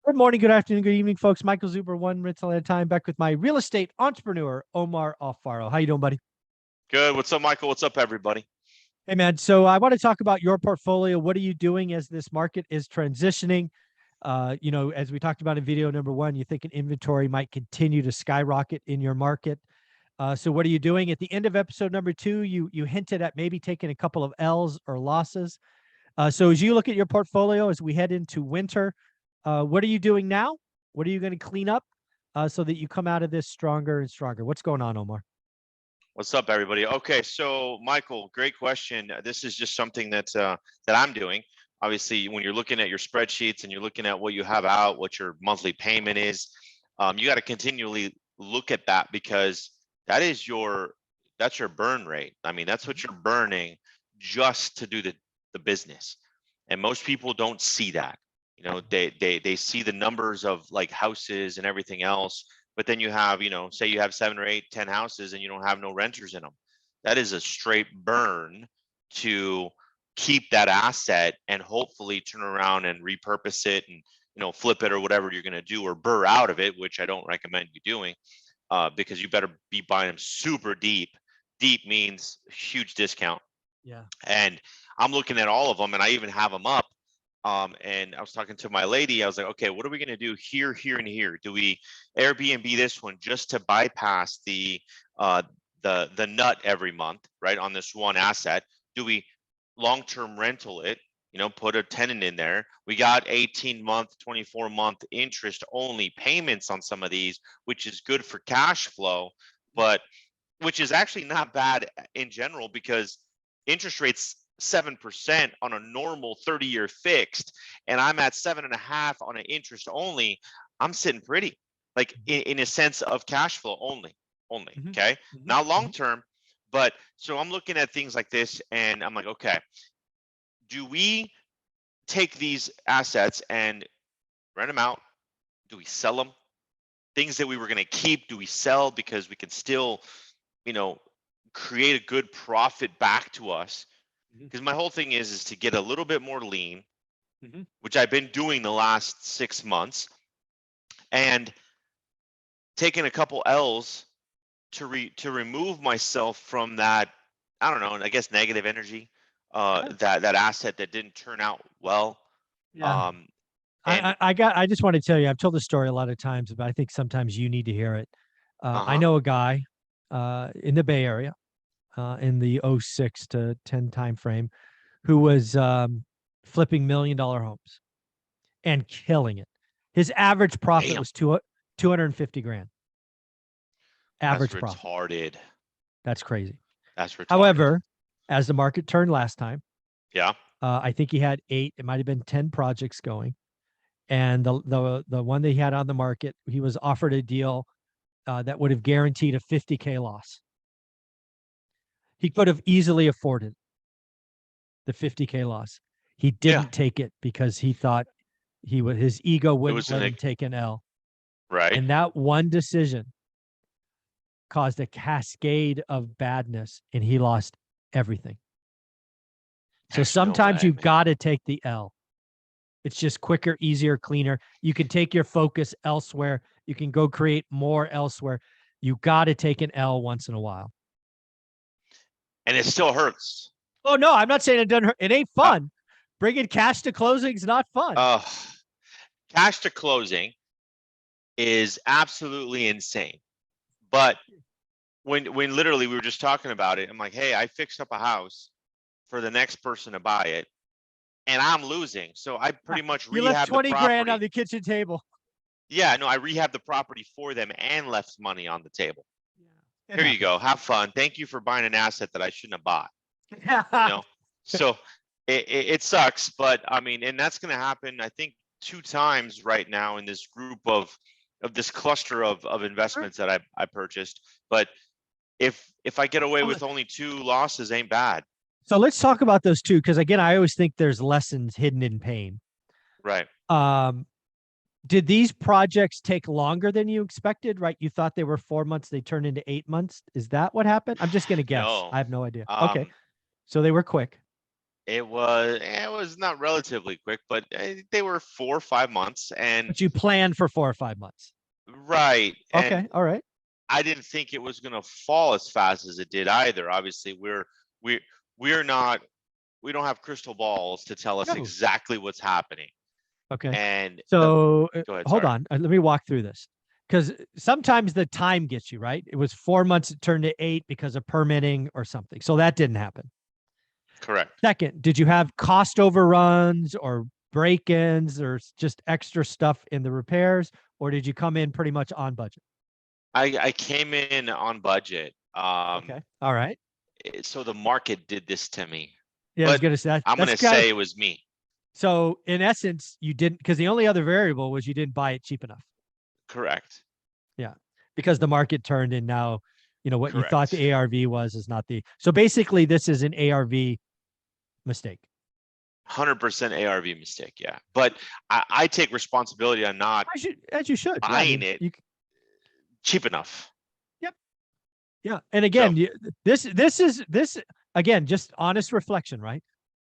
Good morning, good afternoon, good evening, folks. Michael Zuber, one rental at a time, back with my real estate entrepreneur, Omar Alfaro. How you doing, buddy? Good. What's up, Michael? What's up, everybody? Hey, man. So I want to talk about your portfolio. What are you doing as this market is transitioning? As we talked about in video number one, you think an inventory might continue to skyrocket in your market. So what are you doing? At the end of episode number two, you hinted at maybe taking a couple of L's or losses. So as you look at your portfolio as we head into winter, what are you doing now? What are you going to clean up so that you come out of this stronger and stronger? What's going on, Omar? What's up, everybody? Okay, so Michael, great question. This is just something that I'm doing. Obviously, when you're looking at your spreadsheets and you're looking at what you have out, what your monthly payment is, you got to continually look at that because that's your burn rate. I mean, that's what you're burning just to do the business. And most people don't see that. You know, they see the numbers of like houses and everything else, but then you have, say you have 7 or 8, 10 houses and you don't have no renters in them. That is a straight burn to keep that asset and hopefully turn around and repurpose it and, flip it or whatever you're going to do, or burr out of it, which I don't recommend you doing, because you better be buying them super deep. Deep means huge discount. Yeah. And I'm looking at all of them and I even have them up. And I was talking to my lady. I was like, okay, what are we going to do here, here, and here? Do we Airbnb this one just to bypass the nut every month, right, on this one asset? Do we long-term rental it? Put a tenant in there. We got 18-month, 24-month interest only payments on some of these, which is good for cash flow, but which is actually not bad in general because interest rates 7% on a normal 30-year fixed, and I'm at 7.5 on an interest only. I'm sitting pretty, like in a sense of cash flow only. Okay, not long term, but so I'm looking at things like this, and I'm like, okay, do we take these assets and rent them out? Do we sell them? Things that we were going to keep, do we sell because we can still, create a good profit back to us? Because my whole thing is to get a little bit more lean, which I've been doing the last 6 months, and taking a couple L's to remove myself from that, I don't know, I guess negative energy, that asset that didn't turn out well. Yeah. I just want to tell you, I've told the story a lot of times, but I think sometimes you need to hear it. I know a guy in the Bay Area, in the 06 to 10 time frame, who was flipping $1 million homes and killing it. His average profit was 250 grand. Average That's profit. Retarded. That's crazy. That's retarded. However, as the market turned last time, I think he had 8, it might have been 10 projects going. And the one that he had on the market, he was offered a deal that would have guaranteed a 50K loss. He could have easily afforded the 50K loss. He didn't take it because he thought his ego wouldn't let him take an L. Right. And that one decision caused a cascade of badness, and he lost everything. So sometimes you've got to take the L. It's just quicker, easier, cleaner. You can take your focus elsewhere. You can go create more elsewhere. You got to take an L once in a while. And it still hurts. Oh, no, I'm not saying it doesn't hurt. It ain't fun. Bringing cash to closing is not fun. Cash to closing is absolutely insane. But when literally we were just talking about it, I'm like, hey, I fixed up a house for the next person to buy it, and I'm losing. So I pretty much you left 20 grand on the kitchen table. Yeah, no, I rehabbed the property for them and left money on the table. Yeah, here you go. Have fun. Thank you for buying an asset that I shouldn't have bought. So it sucks, but I mean, and that's going to happen, I think, 2 times right now in this group of this cluster of investments that I purchased. But if I get away with only 2 losses, ain't bad. So let's talk about those 2, because again, I always think there's lessons hidden in pain. Right. Did these projects take longer than you expected? Right? You thought they were 4 months, they turned into 8 months. Is that what happened? I'm just going to guess. No. I have no idea. Okay. So they were quick. It was not relatively quick, but they were 4 or 5 months, and But you planned for 4 or 5 months. right, and Okay, all right. I didn't think it was gonna fall as fast as it did either. Obviously, we we're not we don't have crystal balls to tell us No. exactly what's happening. Okay. And So go ahead, hold sorry. on. Let me walk through this because sometimes the time gets you, right? It was 4 months, it turned to 8 because of permitting or something. So that didn't happen. Correct. Second, did you have cost overruns or break-ins or just extra stuff in the repairs, or did you come in pretty much on budget? I came in on budget. Okay. All right. So the market did this to me, Yeah, I was but gonna say I'm that's gonna kind of say it was me. so in essence, you didn't because the only other variable was you didn't buy it cheap enough. Correct. Yeah. Because the market turned and now, what you thought Correct. the ARV was is not the. So basically this is an ARV mistake. 100% ARV mistake. Yeah. But I take responsibility on not As you should. Yeah. I buying mean, it you cheap enough. yep. Yeah. And So, again, this again, just honest reflection, right?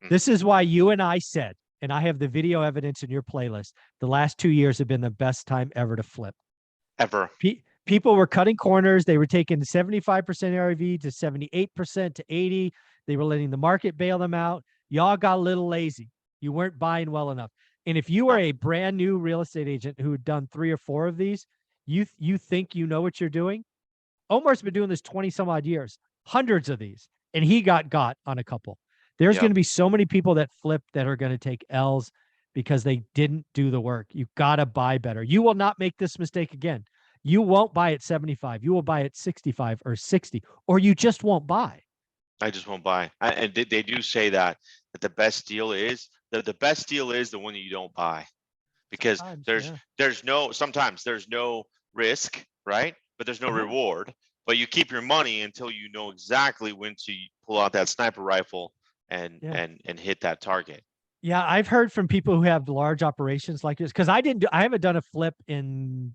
mhm, This is why you and I said, and I have the video evidence in your playlist, the last 2 years have been the best time ever to flip. ever. People were cutting corners. They were taking 75% ARV to 78% to 80. They were letting the market bail them out. Y'all got a little lazy. You weren't buying well enough. And if you are No, a brand new real estate agent who had done 3 or 4 of these, you think you know what you're doing. Omar's been doing this 20 some odd years, hundreds of these, and he got on a couple. There's going yep. to be so many people that flip that are going to take L's because they didn't do the work. You got to buy better. You will not make this mistake again. You won't buy at 75. You will buy at 65 or 60, or you just won't buy. I just won't buy. And they do say that the best deal is the best deal is the one that you don't buy, because Sometimes, there's yeah. there's no sometimes there's no risk, right? But there's no Uh-huh. reward. But you keep your money until you know exactly when to pull out that sniper rifle and Yeah. and hit that target. Yeah, I've heard from people who have large operations like this because I haven't done a flip in,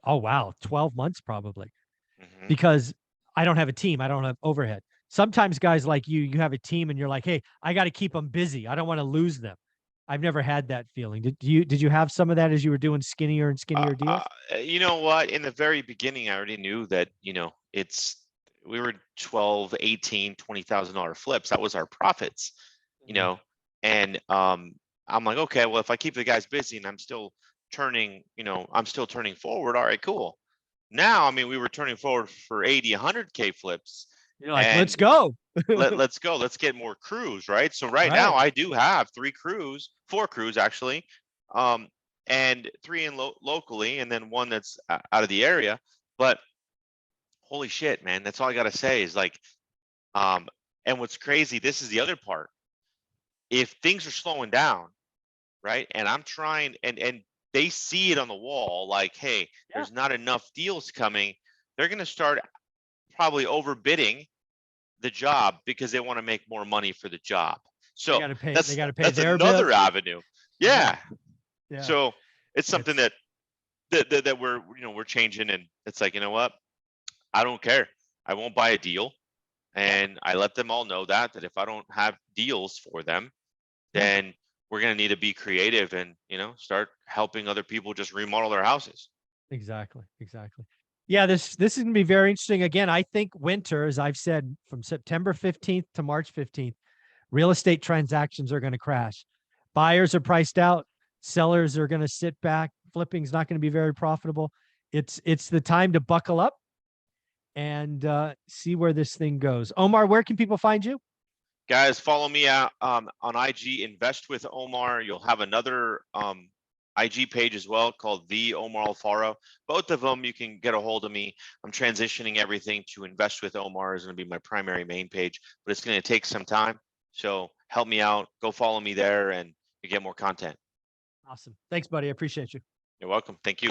oh wow, 12 months probably. Hmm. Because I don't have a team. I don't have overhead. Sometimes guys like you have a team and you're like, hey, I got to keep them busy. I don't want to lose them. I've never had that feeling. Did you have some of that as you were doing skinnier and Uh, skinnier uh, deals? you know what? In the very beginning, I already knew that, we were 12, 18, $20,000 flips. That was our profits, you Mhm. know, and I'm like, okay, well, if I keep the guys busy and I'm still turning forward. All right, cool. Now, I mean, we were turning forward for 80, 100K flips, You're like, let's and go. let's go. Let's get more crews, right? So right now Right. I do have 4 crews actually, um, and 3 locally, and then 1 that's out of the area. But holy shit, man, that's all I gotta say is like, um, and what's crazy, this is the other part. If things are slowing down, right, and I'm trying, and they see it on the wall, like, hey, Yeah. there's not enough deals coming, they're gonna start probably overbidding the job because they want to make more money for the job. They So got to pay. They that's got to pay that's their bill. another avenue. Yeah. Yeah. Yeah. So it's something It's that we're changing, and it's like, you know what? I don't care. I won't buy a deal, yeah. and I let them all know that if I don't have deals for them, Yeah. then we're gonna need to be creative and start helping other people just remodel their houses. Exactly. Exactly. Yeah, this is gonna be very interesting. Again, I think winter, as I've said, from September 15th to March 15th, real estate transactions are going to crash. Buyers are priced out. Sellers are going to sit back. Flipping's not going to be very profitable. It's the time to buckle up and see where this thing goes. Omar, where can people find you? Guys, follow me out on IG, Invest with Omar. You'll have another IG page as well called The Omar Alfaro. Both of them, you can get a hold of me. I'm transitioning everything to Invest with Omar is going to be my primary main page, but it's going to take some time. So help me out. Go follow me there and you get more content. Awesome. Thanks, buddy. I appreciate you. You're welcome. Thank you.